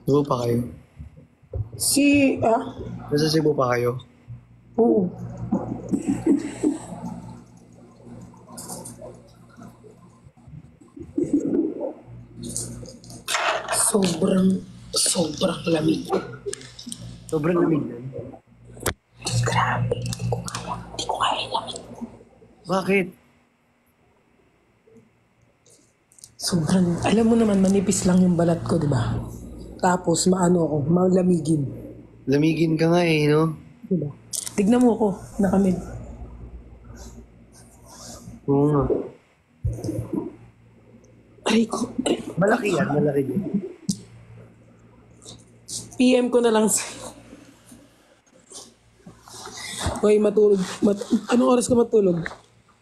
Cebu pa kayo? Nasa Cebu pa kayo? Oo. Sobrang lamig. Sobrang lamig yan. Grabe, hindi ko kaya yung lamig. Bakit? Alam mo naman, manipis lang yung balat ko, di ba? Tapos, malamigin. Lamigin ka nga eh, no? Di ba? Tignan mo ako, nakamid. Oo nga. Aray ko, Malaki yan, malaki din. PM ko na lang Hoy, matulog. Anong oras ka matulog?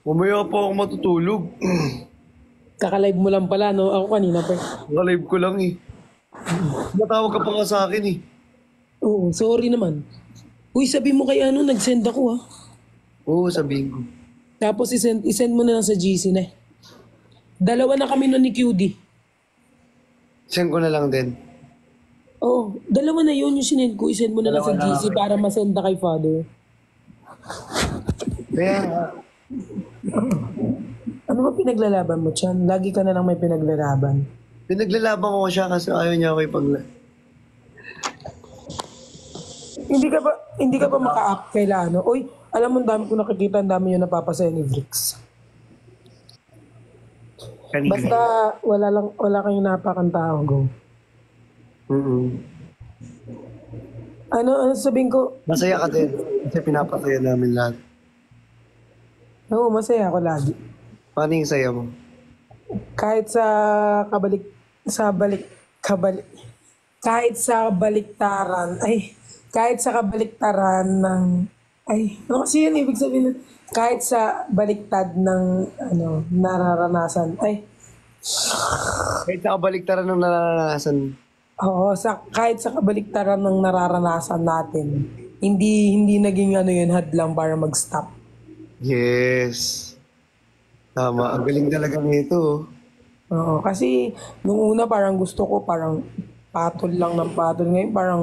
Mamaya pa ako matutulog. Kaka-live mo lang pala, no? Ako kanina pa. Naka-live ko lang eh. Matawag ka pa nga sa akin eh. Oo, sorry naman. Uy, sabi mo kay nag-send ako ha. Oo, sabihin ko. Tapos isend mo na lang sa GC na. Dalawa na kami nun ni QD. Send ko na lang din. Oo, dalawa na yun yung sinend ko. Isend mo na lang sa Dalawa na GC para masenda kay father. Kaya nga. Ano ba pinaglalaban mo, Chan? Lagi ka na lang may pinaglalaban. Pinaglalaban ko siya kasi ayaw niya ako Hindi ka ba maka-up kaila Uy, alam mo, dami ko nakikita, ang dami yung napapasaya ni Vrix. Kanina. Basta wala kayong napakang tao, go. Ano sabihin ko? Masaya ka din. Kasi pinapasaya namin lahat. Oo, masaya ako lagi. Paano yung saya mo? Kahit sa kabaliktaran ng, ano kasi yun, ibig sabihin, kahit sa baliktad ng, nararanasan, Kahit nakabaliktaran ng nararanasan. oo, kahit sa kabaliktaran ng nararanasan natin, hindi naging yun, hadlang para mag-stop. Yes. Tama. Ang galing talaga nito. Oo, kasi nung una parang gusto ko parang patol lang ng patol. Ngayon parang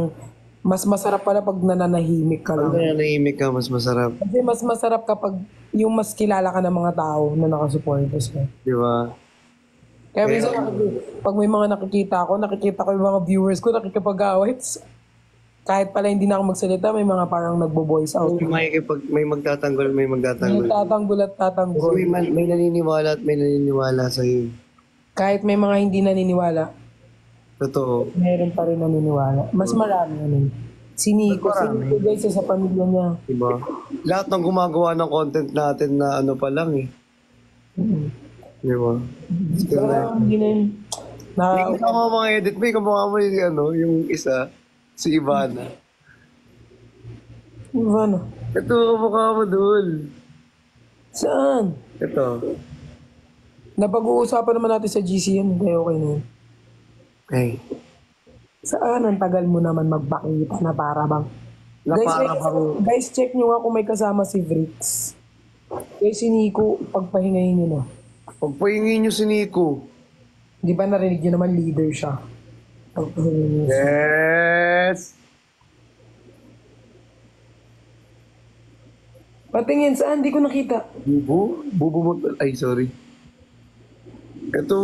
mas masarap pala pag nananahimik ka Pag lang. nanahimik ka, mas masarap. Kasi mas masarap kapag yung mas kilala ka ng mga tao na nakasuporta sa'yo. Di ba? Kaya minsan pag may mga nakikita ko yung mga viewers ko nakikipag-away. Kahit pala hindi na ako magsalita, may mga parang nagbo-voice out. May magtatanggol, may Yung magtatanggol. tatanggol at Kasi tatanggol. may naniniwala at may naniniwala sa'yo. Kahit may mga hindi naniniwala, Totoo. meron pa rin naniniwala. Mas marami yun. Si Nico guys, sa pamilya niya. Diba? Lahat ng gumagawa ng content natin na ano pa lang eh. Diba? Hindi na yun. Hindi ko mga mga edit mo, kamukha mo yung isa, si Ivana. Ivana. Ito, kamukha mo doon. Saan? Ito. Napag-uusapan naman natin sa GC yan. Kaya okay na yun. Okay. Saan? Ang tagal mo naman magpakita na para bang. Guys, check nyo nga kung may kasama si Vrix. Guys, si Nico, pagpahingayin nyo na. Pagpahingin nyo si Nico. Di ba narinig nyo naman leader siya? Pagpahingayin nyo. Yes! Patingin, saan? Di ko nakita. Bubo? Bubo mo. Ay, sorry. Ito.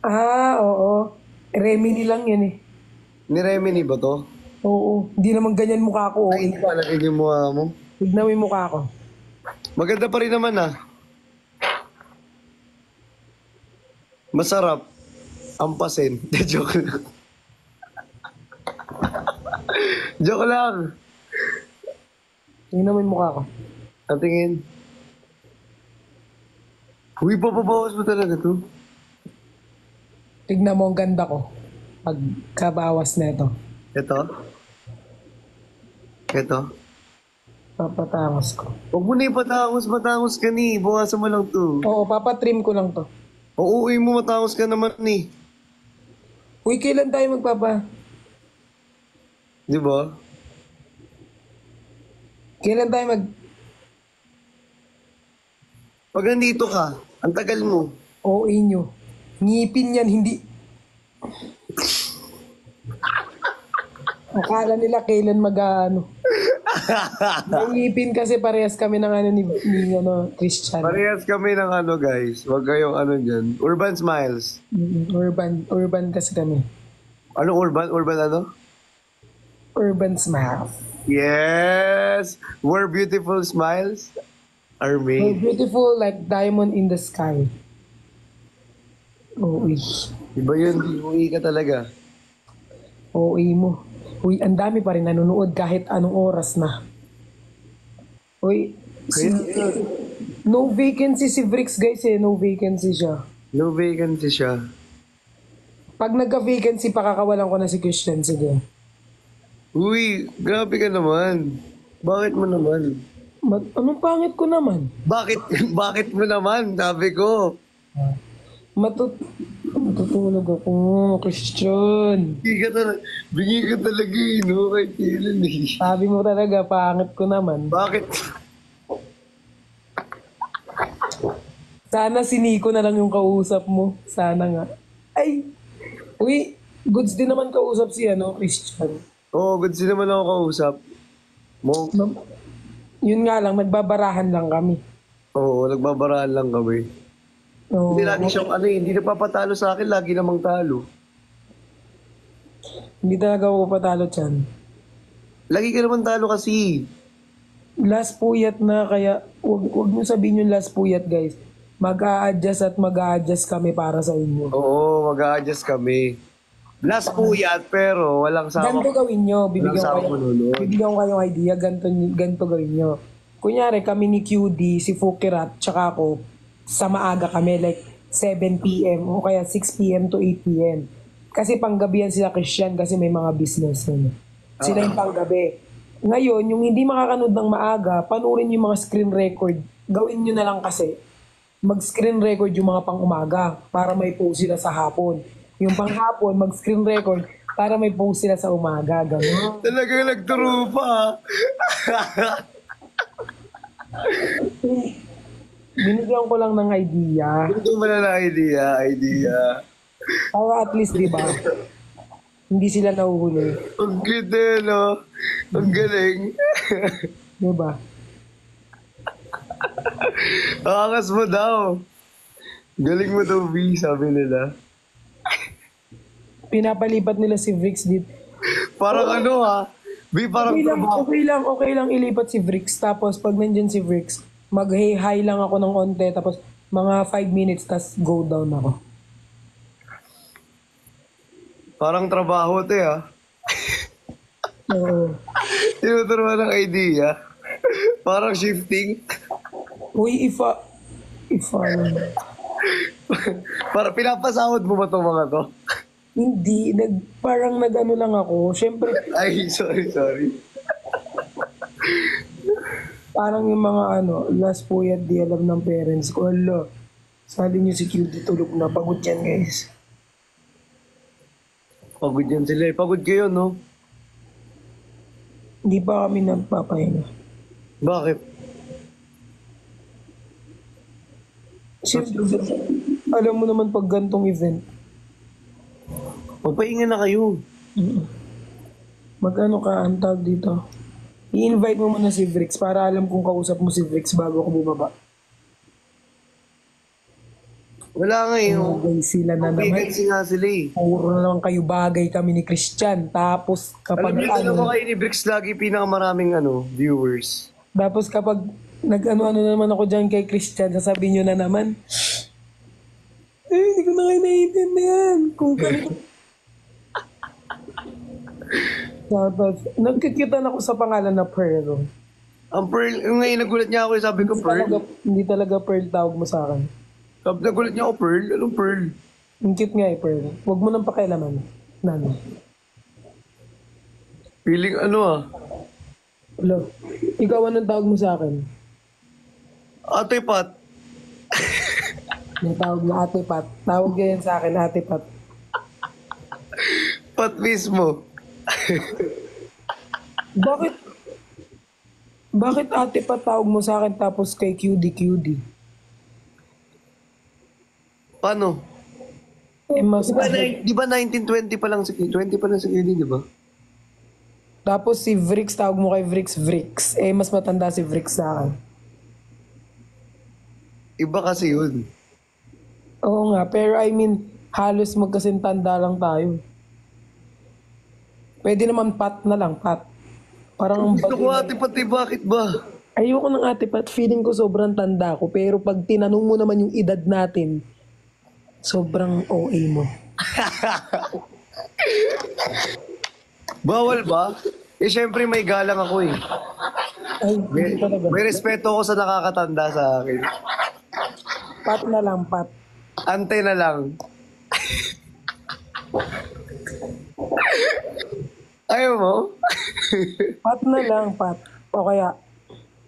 Oo. Remini lang yan eh. Ni Remini ba to? Oo. Hindi naman ganyan mukha ko. Ay, hindi pala yung mukha mo. Tignan mo yung mukha ko. Maganda pa rin naman ah. Masarap. Ampasin. Joke lang. Joke lang. Tignan mo yung mukha ko. Ang tingin. Uy, papabawas mo talaga to. Tignan mo ang ganda ko. Pagkabawas na ito. Ito. Papatangos ko. Huwag mo na ipatangos, matangos ka ni. Bawasan mo lang to. Oo, papatrim ko lang to. Oo, uwi mo, matangos ka naman ni. Uy, kailan tayo Di ba? Kailan tayo Pag nandito ka, ang tagal mo. Oo, inyo. Ngipin yan, hindi. Akala nila kailan mag-ano. Ngipin kasi parehas kami ng ano ni Christian. Parehas kami ng ano, guys. Huwag kayong ano dyan. Urban Smiles. Urban kasi kami. Anong urban? Urban ano? Urban smile. Yes! Where beautiful smiles are We're made. beautiful like diamond in the sky. Uy. Iba yun, uwi ka talaga. Uy mo. Uy, ang dami pa rin nanonood kahit anong oras na. Uy, no vacancy si Vrix guys eh. No vacancy siya. No vacancy siya. Pag nagka-vacancy, pakakawalan ko na si Christian. Sige. Uy, grabe ka naman. Bakit mo naman? Anong pangit ko naman? Bakit mo naman? Sabi ko. Matutulog ako, Christian. Bingi ka talaga eh, no? Kay Dylan eh. Sabi mo talaga, pangit ko naman. Bakit? Sana si Nico na lang yung kausap mo. Sana nga. Ay! Uy, goods din naman kausap si Christian. Oo, good din naman ako kausap. Mo, Yun nga lang, nagbabarahan lang kami. oo, nagbabarahan lang kami. Oo. Hindi lagi siyang hindi napapatalo sa akin, lagi namang talo. Hindi talaga ako patalo dyan. Lagi ka naman talo kasi. Last puyat na, kaya wag nyo sabihin yung last puyat guys. Mag-a-adjust at mag-a-adjust kami para sa inyo. Oo, mag-a-adjust kami. Last puyat, pero walang Ganito sama. gawin nyo, Walang sama manunod. bibigyan ko kayong idea, ganito gawin nyo. Kunyari kami ni QD, si Fukirat, tsaka ako, sa maaga kami, like 7 p.m. o kaya 6 p.m. to 8 p.m. Kasi panggabihan sila Christian kasi may mga business yun. Sila yung panggabi. Ngayon, yung hindi makakanood ng maaga, panurin yung mga screen record. Gawin nyo na lang kasi, mag-screen record yung mga pang-umaga para may post sila sa hapon. Yung pang-hapon, mag-screen record para may post sila sa umaga. Ganun. Talaga nagturo pa. Binigyan ko lang ng idea. Hindi mo na idea. Para at least, di ba? Hindi sila nahuhuli. Ang ganda, no? Ang galing. Di ba? Angas mo daw. Galing mo daw, V, sabi nila. Pinapalipat nila si Vrix dito. Parang ano ha? V, parang trabaho. Okay lang ilipat si Vrix. Tapos pag nandyan si Vrix, mag-hi lang ako ng onte. Tapos mga 5 minutes, tas go down ako. Parang trabaho to ha? Oo. Tinuturuan ng idea. Parang shifting. Uy, Para pinapasahod mo ba itong mga to? hindi, parang nag-ano lang ako. Siyempre, Ay, sorry. parang yung mga last puyat di alam ng parents ko. Hala, sali niyo si Cutie tulog na. Pagod yan, guys. Pagod yan sila eh. Pagod kayo, no? Hindi pa kami nagpapahinga. Bakit? Siyempre, alam mo naman pag gantong event, Magpahinga na kayo. mag-ano ka, ang tawag dito. I-invite mo muna si Vrix para alam kung kausap mo si Vrix bago ako bumaba. Wala nga eh. Bagay sila na naman. Vacancy nga sila eh. Puro na naman kayo bagay kami ni Christian. Tapos kapag Alam niyo ba kayo ni Bricks lagi pinakamaraming viewers? tapos kapag nag-ano-ano na naman ako dyan kay Christian, sasabihin nyo na naman, hindi ko na kayo naiintindihan. Kung kami... Tapos, nagkikitan ako sa pangalan na Pearl. Ang Pearl, yung ngayon nagulat niya ako, sabi ko Pearl. Hindi talaga Pearl tawag mo sa akin. Sabi nagulat niya ako Pearl. Anong Pearl? Ang cute nga Pearl. Huwag mo nang pakialaman. Nano. Feeling Hello. Ikaw anong tawag mo sa akin? Ate Pat. May tawag na Ate Pat. Tawag yan sa akin, Ate Pat. Pat mismo. Bakit? Bakit Ate Pat tawag mo sa akin tapos kay QD? Paano? Eh, mas... Di ba 1920 pa lang si 20 pa lang si Kylie, di ba? Tapos si Vrix, tawag mo kay Vrix, Vrix. Eh, mas matanda si Vrix sa akin. Iba kasi yun. Oo nga, pero I mean, halos magkasintanda lang tayo. Pwede naman Pat na lang, Pat. Parang ang Gusto ko bagay ate pati, bakit ba? ayoko ng ate Pat, feeling ko sobrang tanda ko. Pero pag tinanong mo naman yung edad natin, sobrang OA mo. Bawal ba? Eh, syempre may galang ako eh. Ay, May, hindi talaga. may respeto ako sa nakakatanda sa akin. Pat na lang, Pat. Ante na lang. Ayaw mo? Pat na lang, Pat. O kaya,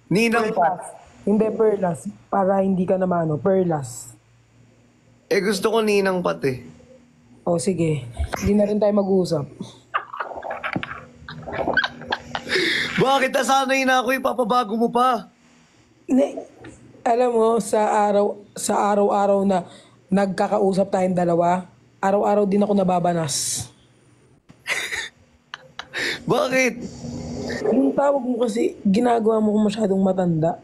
Ninang Pat. hindi Perlas. Para hindi ka naman, Perlas. Eh, gusto ko Ninang Pat eh. O sige, hindi na rin tayo mag-uusap. Bakit nasanay na ako, ipapabago mo pa? Ne, alam mo, sa araw-araw na nagkakausap tayong dalawa, araw-araw din ako nababanas. Bakit? Yung tawag mo kasi, ginagawa mo ko masyadong matanda.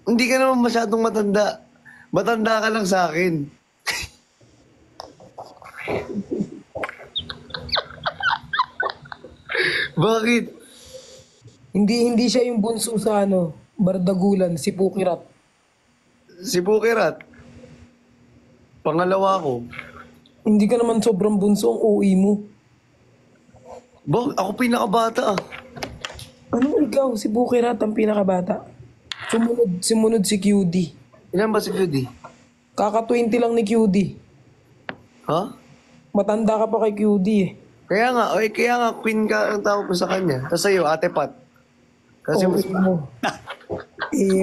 Hindi ka naman masyadong matanda. Matanda ka lang sa akin. Bakit? Hindi siya yung bunso sa Bardagulan, si Pukirat. Si Bukirat. Pangalawa ko. Hindi ka naman sobrang bunso ang OE mo. Ako pinakabata ah. Anong ikaw? Si Bukirat ang pinakabata. Sumunod si QD. Ilan ba si Judy? Kaka-20 lang ni QD. Ha? Matanda ka pa kay QD eh. Kaya nga, queen ka ang tawag ko sa kanya. Tapos sa'yo, ate Pat. Kasi OE mo.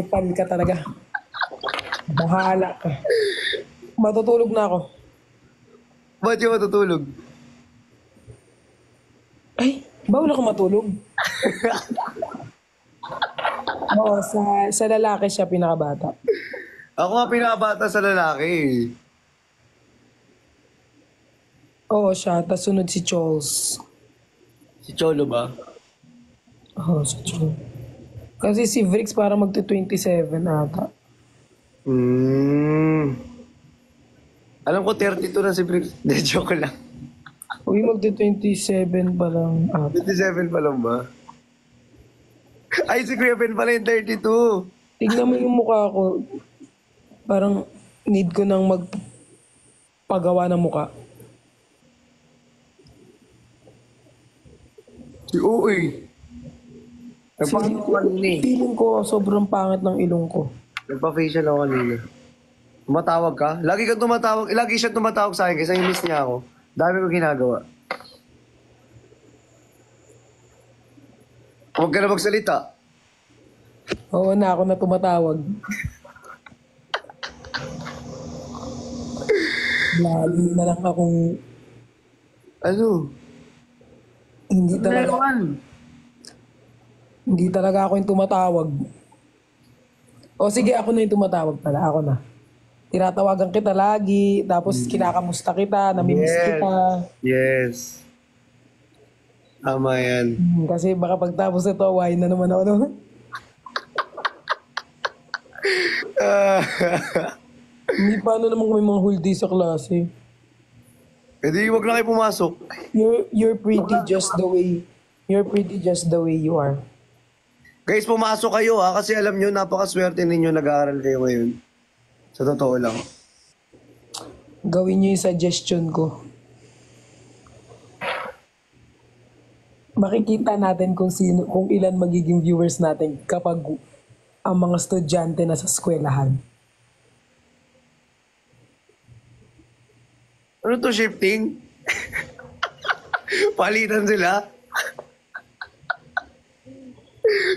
Pan ka talaga. Bahala ka. Matutulog na ako. ba't yung matutulog? Ay, bawal ako matulog. Oo, sa lalaki siya pinakabata. Ako nga pinakabata sa lalaki. Oo, siya. Tapos sunod si Chols. Si Cholo ba? Oo, si Chols. Kasi si Vrix para magti-27 ata. Alam ko 32 na si Briggs. Hindi, joke lang. Uy, magti-27 pa lang ata. 27 pa lang ba? Ay, si Kuya Ben pala yung 32. Tignan mo yung mukha ko. Parang need ko nang magpagawa ng mukha. Uy. Nagpa-ano ko kanina eh. Feeling ko sobrang pangit ng ilong ko. Nagpa-facial ako kanina. Tumatawag ka? Lagi kang tumatawag. Lagi siya tumatawag sa akin kasi miss niya ako. Dami ko ginagawa. Huwag ka na magsalita. Oo na, ako na tumatawag. Lagi na lang akong Ano? hindi talaga ako yung tumatawag. O sige, ako na yung tumatawag pala. Ako na. Tinatawagan kita lagi, tapos kinakamusta kita, namimiss Yes. kita. Yes. Tama yan. Kasi baka pagtapos nito, why na naman ako, no? Hindi paano naman kung may mga whole day sa klase. E di, huwag na kayo pumasok. You're pretty just the way, you're pretty just the way you are. Guys, pumasok kayo ha, kasi alam nyo, napakaswerte ninyo nag-aaral kayo ngayon. Sa totoo lang. Gawin niyo yung suggestion ko. Makikita natin kung ilan magiging viewers natin kapag ang mga estudyante na sa eskwelahan. Ano to, shifting? Palitan sila?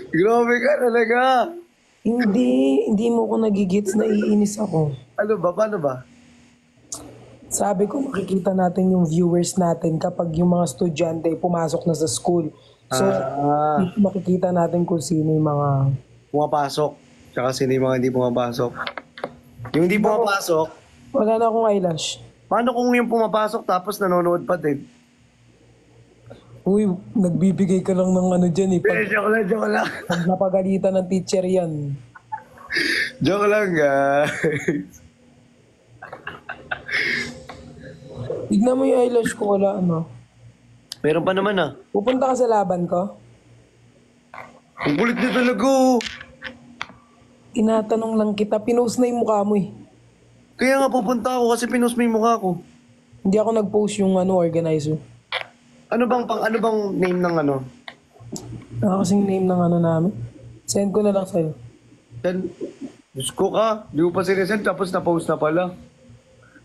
Grabe ka talaga. Hindi mo ko nagigits, naiinis ako. Ano ba? Paano ba? Sabi ko, makikita natin yung viewers natin kapag yung mga estudyante pumasok na sa school. So, makikita natin kung sino yung mga... Pumapasok. Tsaka sino yung mga hindi pumapasok. Yung hindi pumapasok, Wala na akong eyelash. paano kung yung pumapasok tapos nanonood pa din? Uy, nagbibigay ka lang ng ano dyan eh. Pag, Joke lang. pag napagalitan ng teacher yan. Joke lang, guys. Tignan mo yung eyelash ko, wala ano. Meron pa naman ah. Pupunta ka sa laban ko? Ang kulit niya talaga oh. Tinatanong lang kita, pinost na yung mukha mo eh. Kaya nga pupunta ako kasi pinost mo yung mukha ko. Hindi ako nag-post yung ano, organizer. Ano bang name ng ano? Kasing name ng ano namin. Send ko na lang sa'yo. Then, Diyos ko ka. Di mo pa sinesend tapos na-post na pala.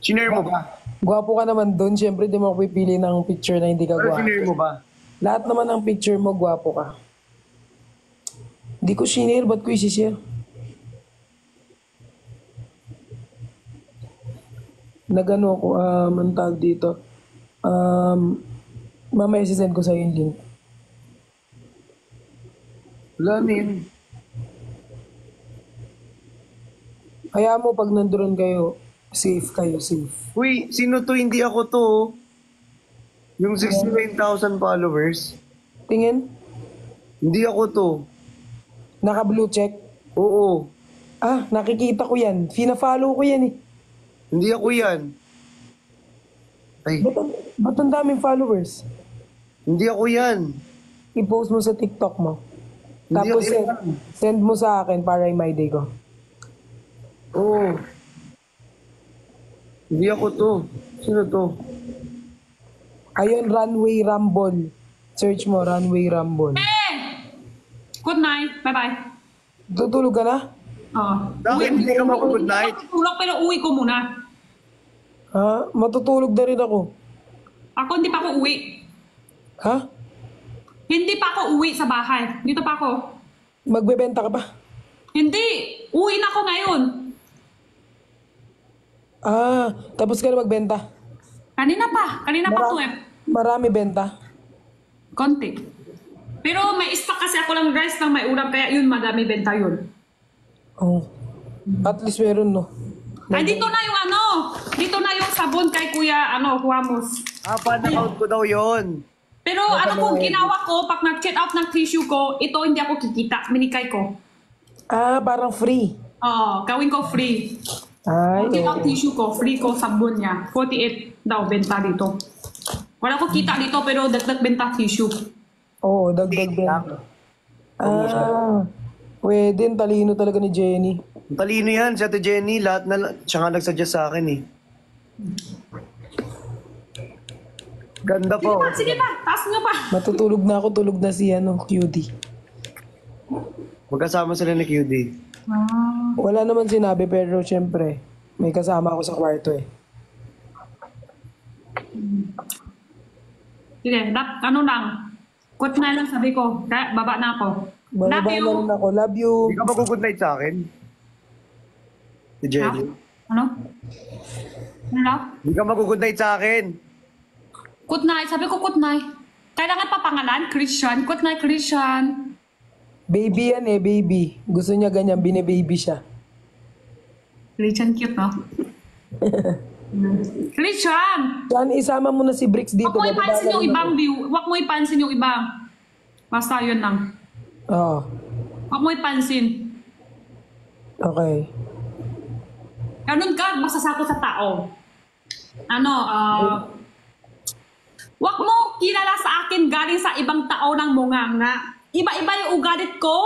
Sinare mo ba? Gwapo ka naman doon. Siyempre, di mo ako pipili ng picture na hindi ka Pero gwapo. sinare mo ba? Lahat naman ng picture mo, gwapo ka. Hindi ko shinare, ba't ko isi-share? Nagano ako, ang tawag dito. Mamaya sisend ko sa'yo yung link. Wala na yun. Kaya mo pag nandoon kayo, safe kayo, safe. Uy, sino to? Hindi ako to. Oh. Yung 69,000 followers. Tingin, Hindi ako to. naka blue check. Oo. Nakikita ko yan. Fina-follow ko yan eh. Hindi ako yan. Ay, Ba't ang daming followers? hindi ako yan. I-post mo sa TikTok mo. Hindi Tapos ako yan. send mo sa akin para i-my day ko. Oo. Hindi ako to. Sino to? Ayun, Runway Rumble. Search mo, Runway Rumble. Good night. Bye-bye. Tutulog ka na? Oo. Bakit hindi ka mag-good night? Tulog pero uwi ko muna. Matutulog na rin ako. Ako hindi pa ako uwi. Ha? Hindi pa ako uwi sa bahay. Dito pa ako. Magbebenta ka pa? Hindi. Uwi na ako ngayon. Tapos ka na magbenta? Kanina pa. Kanina pa to eh. Marami benta? Konti. Pero may stock kasi ako lang guys ng may ulam. Kaya yun, madami benta yun. Oh. At least meron, no? Ay, dito na yung ano. Dito na yung sabon kay Kuya Huamos. Pan-account ko daw yon. Pero ano kung ginawa ko, pag nag-check out ng tissue ko, ito hindi ako kikita. Minikay ko. Parang free. Oo, gawin ko free. Ay, Check out oo. tissue ko, free ko sabon niya. 48 daw benta dito. Wala ko kita dito pero dagdag benta tissue. Oo, dagdag benta. Pwede. Talino talaga ni Jenny. Ang talino yan, si Ate Jenny. Siya nga nagsuggest sa akin eh. Ganda Sige po. pa, sige pa. Taas nyo pa. Matutulog na ako, tulog na si Cutie. Magkasama sila ni QD. Wala naman sinabi pero syempre, may kasama ako sa kwarto eh. Sige, ano lang. Quote na lang sabi ko. Kaya baba na ako. Love Bababa you. na rin ako. Love you. Hindi ka mag-good night sa akin? Si Jenny. Ano? Ano lang? Hindi ka mag-good night sa akin. Good night. Sabi ko good night. Kailangan pa pangalan? Christian. Good night, Christian. Baby yan eh, baby. Gusto niya ganyan, bine-baby siya. Christian cute, no? Christian! Saan isama mo na si Bricks dito? Huwag mo bababa ipansin na yung rin ibang ako. view. Huwag mo ipansin yung ibang. Basta yun lang. Oo. Huwag mo ipansin. Okay. Ganun ka, masasako sa tao. Huwag mo kilala sa akin galing sa ibang tao ng munganga. Iba-iba yung ugalit ko,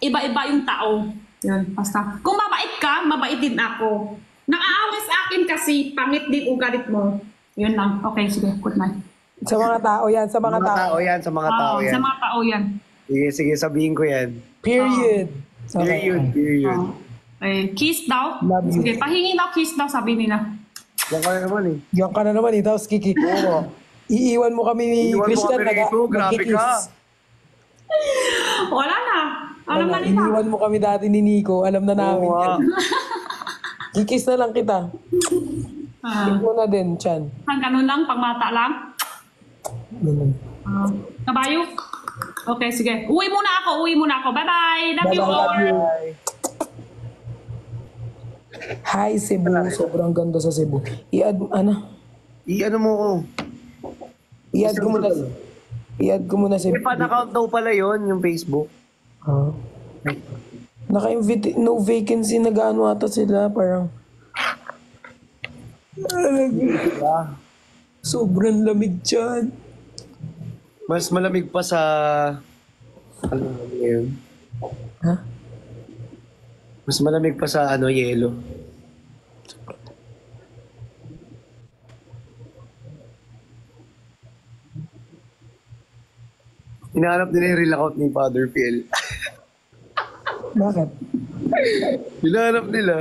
iba-iba yung tao. Yun, basta. Kung mabait ka, mabait din ako. Nang-aaway sa akin kasi, pangit din ugalit mo. Yun lang. Okay, sige. Good night. Sa mga tao yan, sa mga tao. Sa mga tao yan. Sa mga tao yan. Sige, sabihin ko yan. Period. Period. Okay, kiss daw. Love you. Sige, pahingi daw, kiss daw, sabi nila. Yan ka na naman eh. Yan ka na naman eh. Tapos Kiki. Oo. Iiwan mo kami ni Iwan mo Christian. kami rito, grabe magkikiss. ka. Wala na. Alam na nila. Iniwan mo kami dati ni Nico. Alam na namin. Oo nga. Kikiss na lang kita. Ikaw na din, Chan. Hang ganun lang, pang mata lang. Ganun. Kabayo? Okay, sige. Uwi muna ako. Bye-bye. Love you all. Love you. Hi, Cebu. Sobrang ganda sa Cebu. I-ano mo ko. I-add ko muna. I-add ko muna si... May fan account daw pala yon yung Facebook. Ah. Naka-invite, no vacancy, nag-ano ata sila, parang... Sobrang lamig dyan. Mas malamig pa sa... Ano yun? Ha? Mas malamig pa sa ano, yelo. Hinahanap nila yung real account ni Father PL. Bakit? Hinahanap nila.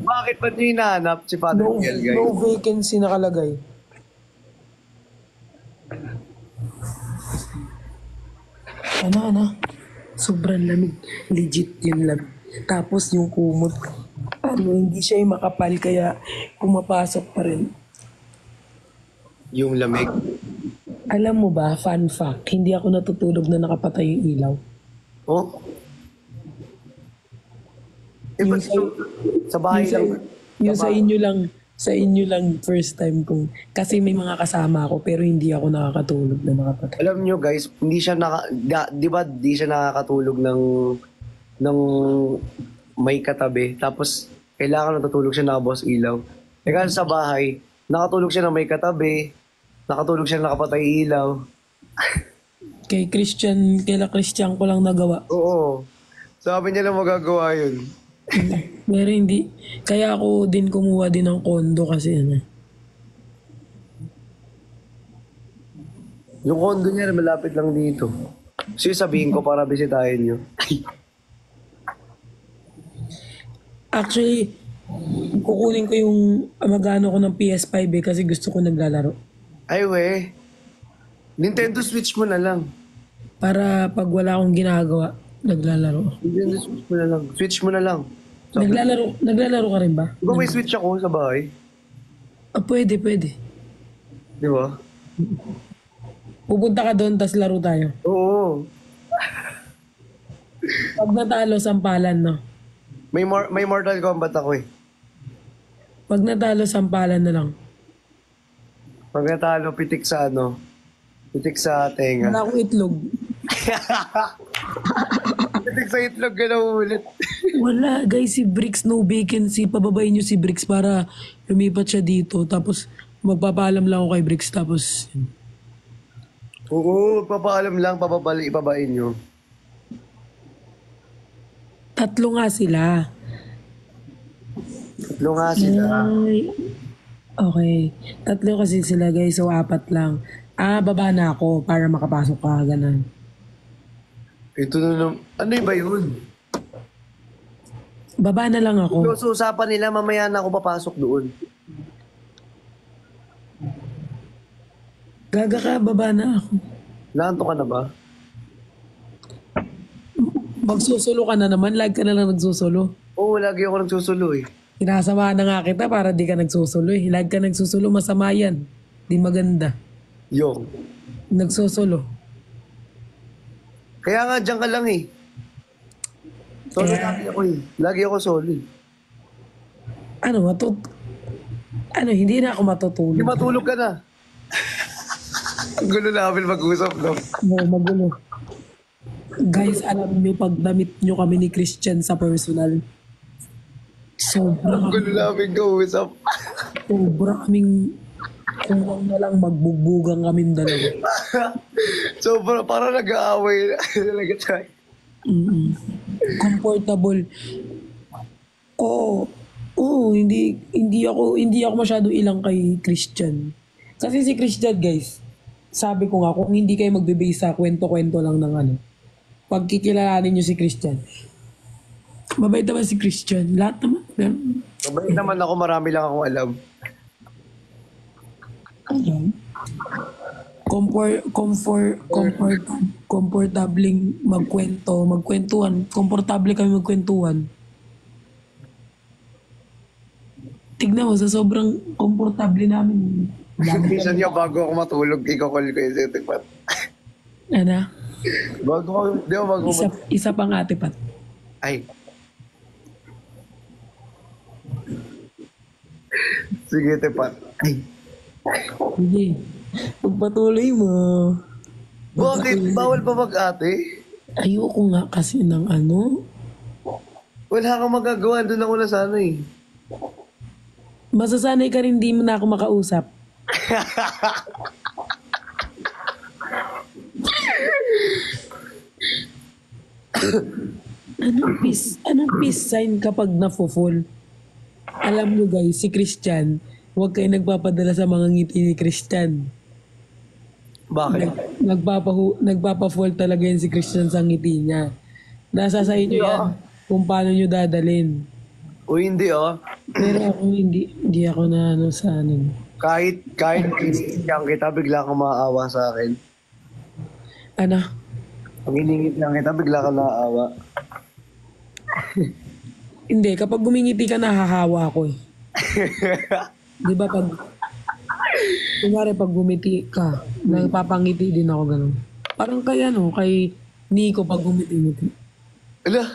Bakit ba niyo hinahanap si Father No, PL, guys? no vacancy nakalagay. Ano? Sobrang lamig. Legit yun lamig. Tapos yung kumot, hindi siya yung makapal kaya pumapasok pa rin. Yung lamig. Alam mo ba, fun fact, hindi ako natutulog na nakapatay yung ilaw. Oh? Eh, Yung ba't sa bahay lang? Yung sa inyo lang first time kong, kasi may mga kasama ako pero hindi ako nakakatulog na nakapatay. Alam nyo guys, hindi siya di ba di siya nakakatulog ng may katabi. Tapos, kailangan natutulog siya nakabukas ilaw. Eh kasi sa bahay, nakatulog siya ng may katabi, nakatulog siya nakapatay ilaw. Kaila Christian ko lang nagawa. Oo. Sabi niya lang magagawa yun. Pero hindi. Kaya ako din kumuha din ng kondo kasi Yung condo niya malapit lang dito. So sabihin ko para bisitahin niyo. Actually, kukunin ko yung magano ko ng PS5 kasi gusto ko naglalaro. Ay we. Nintendo Switch mo na lang. Para pag wala akong ginagawa, naglalaro. Nintendo Switch mo na lang. Switch mo na lang. Naglalaro ka rin ba? Di ba may Switch ako sa bahay? Ah, pwede. Di ba? Pupunta ka doon, tas laro tayo. Oo. Pag natalo, sampalan, no? May Mortal Kombat ako eh. Pag natalo, sampalan na lang. Pag natalo, pitik sa ano? Pitik sa tenga. Wala akong itlog. Pitik sa itlog ka na ulit. Wala, guys, si Bricks, no vacancy. Pababayin nyo si Bricks para lumipat siya dito. Tapos, magpapaalam lang ako kay Bricks. Tapos, yun. Oo, papaalam lang, ipabain nyo. 3 nga sila. 3 nga sila. Ay, okay. 3 kasi sila, guys. So, 4 lang. Baba na ako para makapasok ka. Ganun. Ito na naman. Ano ba yun? Baba na lang ako. So, usapan nila, mamaya na ako papasok doon. Gaga ka, baba na ako. Naanto ka na ba? Magsusulo ka na naman. Like ka na lang nagsusulo. Oo, lagi ako nagsusulo eh. Sinasamahan na nga kita para di ka nagsusulo eh. Like ka nagsusulo, masama yan. Di maganda. Yung. Nagsusulo. Kaya nga, dyan ka lang eh. Solo lagi ako eh. Lagi ako solo eh. Hindi na ako matutulog. Hindi matulog ka na. Ang gulo namin mag-usap, no? No, magulo. Guys, alam nyo, pag damit nyo kami ni Christian sa personal, Ang sobrang gulo namin kausap. kaming kulang na lang magbugbugang kaming dalawa. So, parang nag-aaway na talaga tayo. Comfortable. Hindi ako masyado ilang kay Christian. Kasi si Christian, guys, sabi ko nga, kung hindi kayo magbe-base sa kwento-kwento lang ng pagkikilalanin nyo si Christian. Mabait naman si Christian. Lahat naman. Mabait naman ako, marami lang akong alam. Komportabling magkwentuhan. Komportable kami magkwentuhan. Tignan mo, sa sobrang komportable namin. Minsan nga bago ako matulog, iko-call ko yung setipat. Ano? Di ba bago Isa pang ate Pat. Ay. Sige, tepat. Ay. Hindi. Pagpatuloy mo. Bakit? Bawal pa mag-ate? Ayoko nga kasi ng ano. Wala kang magagawa. Doon ako na sana eh. Masasanay ka rin, di mo na ako makausap. Anong peace sign kapag nafo-fall? Alam nyo guys, si Christian, huwag kayo nagpapadala sa mga ngiti ni Christian. Bakit? Nagpapa-fall talaga yan si Christian sa ngiti niya. Nasa sa inyo yan kung paano nyo dadalin. O hindi ah. Pero ako hindi ako na ano sa ano. Kahit iningit kita, bigla kang maaawa sa akin. Ano? Pag iningit lang kita, bigla kang naaawa. Hindi, kapag gumingiti ka, nahahawa ako eh. Di ba pag... Kunyari pag gumiti ka, nagpapangiti din ako ganun. Parang kay ano, kay Nico pag gumiti-ngiti. Ala,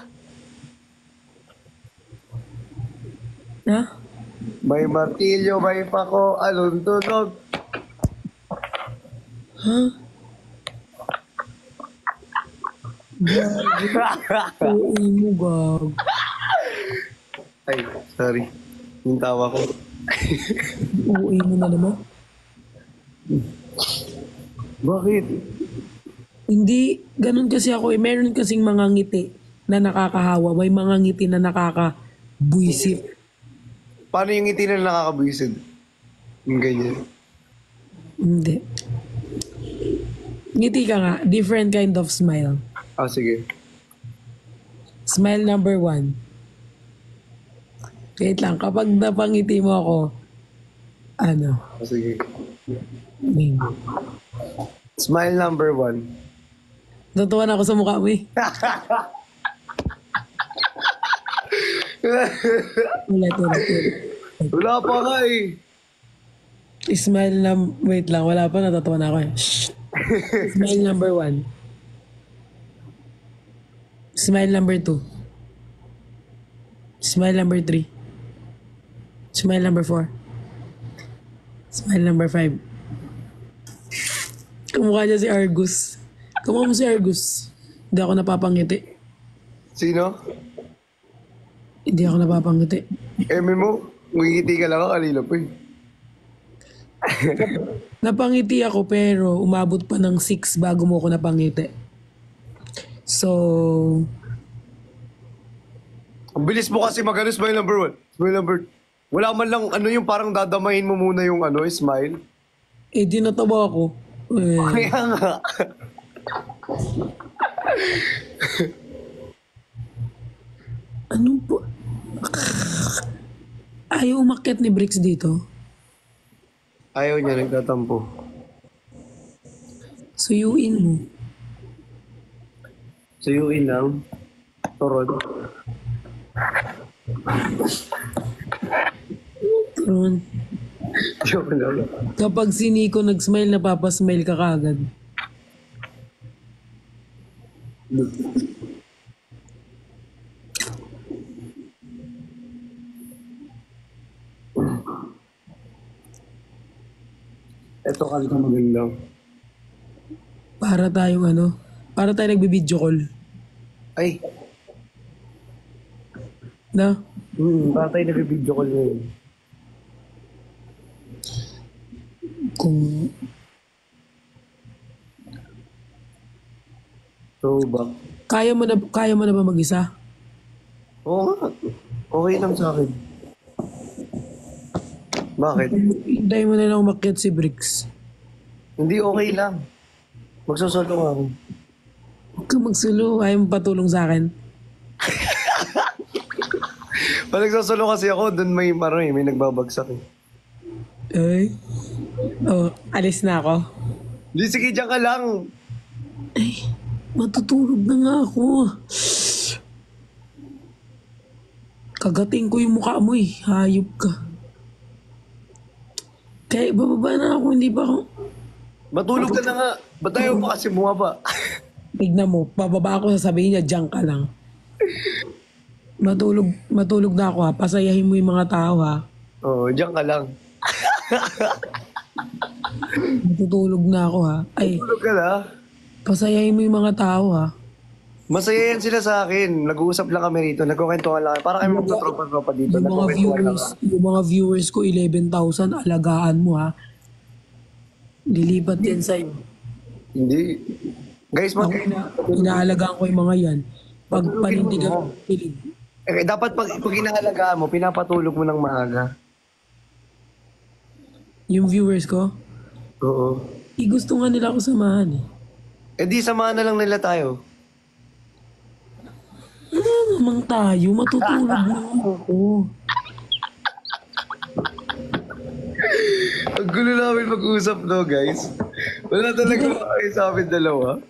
Ha? may martilyo, may pako, anong tunog? Ha? Oo mo, gag. Ay, sorry. Yung tawa ko. Oo mo na naman. Bakit? Hindi, ganun kasi ako eh. Meron kasing mga ngiti na nakakahawa. May mga ngiti na nakakabuisit. Paano yung ngiti na nakakabisid? Yung ganyan. Hindi. Ngiti ka nga. Different kind of smile. Ah, sige. Smile number 1. Wait lang. Kapag napangiti mo ako, ano? Ah, sige. Wing. Smile number 1. Natutuwa na ako sa mukha mo eh. Ulit. Wala pa nga eh. Smile na... Wait lang. Wala pa. Natatawa na ako eh. Shh. Smile number 1. Smile number 2. Smile number 3. Smile number 4. Smile number 5. Kamukha niya si Argus. Kamukha mo si Argus. Hindi ako napapangiti. Sino? Hindi ako napapangiti. Eme mo? Ngingiti ka lang kanina pa eh. Napangiti ako pero umabot pa ng 6 bago mo ako napangiti. So, Ang bilis mo kasi mag smile number 1. Smile number... Wala man lang ano yung parang dadamahin mo muna yung ano, smile. eh di natawa ako. Eh, Kaya nga. ano po? Ayaw umakyat ni Bricks dito. Ayaw niya, nagtatampo. Suyuin mo. Suyuin lang. Torod. Ron, Joke lang. kapag si Nico nag-smile, napapasmile ka kagad. Ito kanta maganda. Para tayong ano, para tayo nagbi-video call. Ay, Na? baka tayo nag-video call ngayon. Kung Throwback. kaya mo na ba mag-isa? Oo nga. Okay lang sa akin. Bakit? Hintayin mo na lang umakyat si Bricks. Hindi okay lang. Magsosolo nga ako. Huwag ka magsulo, ayaw mo patulong sa akin. Pag nagsosolo kasi ako, dun may may nagbabagsak eh. Ay. Oh, alis na ako. Di, sige, dyan ka lang. Ay, matutulog na nga ako. Kagating ko yung mukha mo eh. Hayop ka. Kaya bababa na ako, hindi ba ako... Matulog ka na nga. Ba't tayo pa kasi bumaba? Tignan mo, bababa ako, sasabihin niya, diyan ka lang. Matulog na ako ha. Pasayahin mo yung mga tao ha. Oo, dyan ka lang. Matutulog na ako ha. Ay, Tulog ka na. pasayahin mo yung mga tao ha. Masaya yan sila sa akin. Nag-uusap lang kami rito. Nagkukwentuhan lang. Para kami magtotropa-tropa dito. Yung mga viewers ko, 11,000, alagaan mo ha. Lilipat yan sa'yo. Hindi. Guys, Ako inaalagaan ko yung mga yan. Pag panindigan, pilig. dapat pag inaalagaan mo, pinapatulog mo ng maaga. Yung viewers ko, Oo. gusto nga nila ako samahan eh. Eh di samahan na lang nila tayo. Ano naman tayo? Matutulog na ako. Ang gulo namin mag-usap no, guys. Wala talaga kayo sa amin dalawa.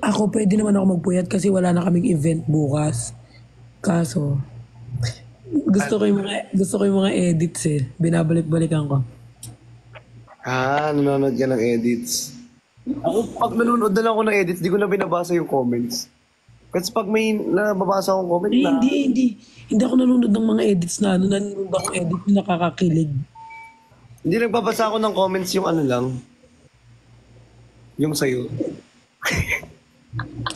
Ako, pwede naman ako magpuyat kasi wala na kaming event bukas. Kaso, gusto ko yung mga edits eh. Binabalik-balikan ko. Nanonood ka ng edits. Ako, pag nanonood na lang ako ng edits, di ko na binabasa yung comments. Kasi pag may nababasa akong comment Eh, na... hindi ako nanonood ng mga edits na nanonood ako edit na nakakakilig. Hindi nagbabasa ako ng comments yung ano lang. Yung sa'yo.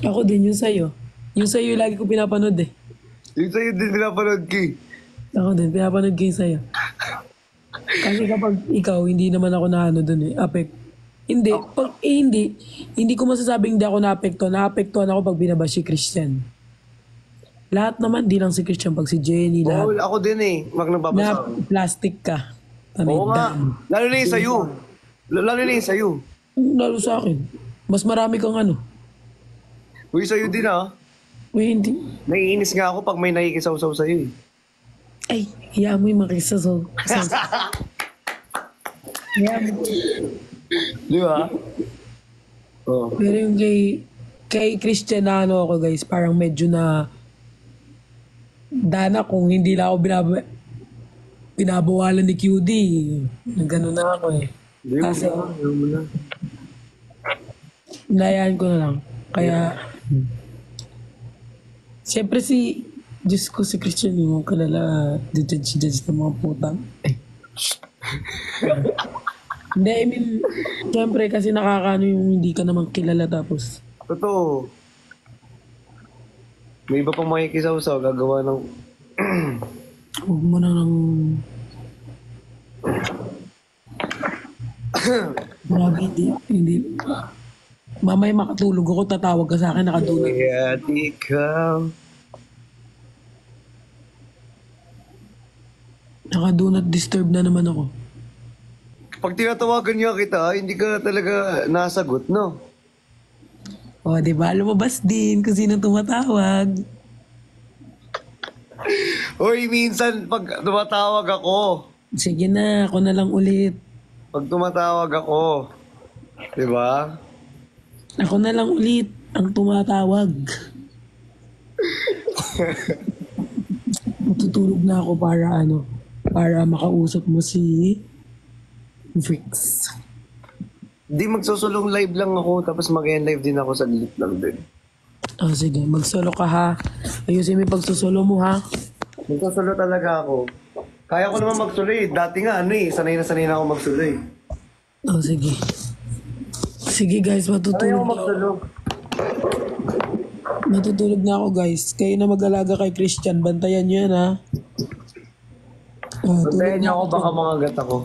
Ako din, yung sa'yo. Yung sa'yo lagi ko pinapanood eh. Yung sa'yo din pinapanood ko eh. Ako din, pinapanood ko yung sa'yo. Kasi kapag ikaw, hindi naman ako na ano dun eh, Hindi, hindi ko masasabing hindi ako naapektuhan ako pag binabash si Christian. Lahat naman, di lang si Christian, pag si Jenny, Oo, lahat. ako din eh. Pag nagbabasa Na ako. plastic ka. Oo nga. Lalo na yung sa'yo. Lalo na yung sa'yo. Lalo sa akin. Mas marami kang ano. Uy, sa'yo din ah. Uy, hindi. Naiinis nga ako pag may nakikisaw-saw sa'yo eh. Ay, hiya mo yung makisa. Hiya mo. Di ba? Oo. Pero yung kay Christian na ano ako guys, parang medyo na dana kung hindi lang ako binabawalan ni QD. Gano'n na ako eh. Hindi mo Kasi na. Ayaw mo na. hinayaan ko na lang. Kaya, siyempre Diyos ko si Christian yung kalala, judge ng mga putang. Hindi, I mean, siyempre kasi nakakano yung hindi ka naman kilala tapos. Totoo. May iba pang makikisaw-saw, gagawa ng... Huwag mo na lang... Grabe, hindi. Mamaya makatulog ako, tatawag ka sa akin, nakadulog. Kaya ikaw... Naka-do not disturb na naman ako. Pag tinatawagan niya kita, hindi ka talaga nasagot, no? O, di ba? Lumabas din kung sino tumatawag. Hoy, minsan pag tumatawag ako, Sige na, ako na lang ulit. pag tumatawag ako, di ba? Ako na lang ulit ang tumatawag. Matutulog na ako para makausap mo si Vix. Di magsusulong live lang ako, tapos mag-end live din ako sa glit lang din. Oh, sige, magsolo ka ha. Ayusin mo yung pagsusolo mo ha. Magsusulo talaga ako. Kaya ko naman magsulo eh. Dati nga sanay na ako magsulo eh. Oh, sige. Sige guys, Sanay matutulog ako na ako. magsulo. Matutulog na ako guys. Kayo na mag-alaga kay Christian. Bantayan nyo yan ha. Oh, Bantayan tulog niyo na ako, baka mga gat ako.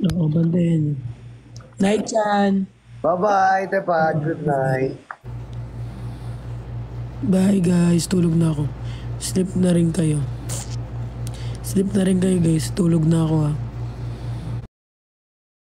Oo, bantayan nyo. Night, Chan. Bye-bye, Tepa. Good night. Bye guys, tulog na ako. Sleep na rin kayo. Sleep na rin kayo guys, tulog na ako ha.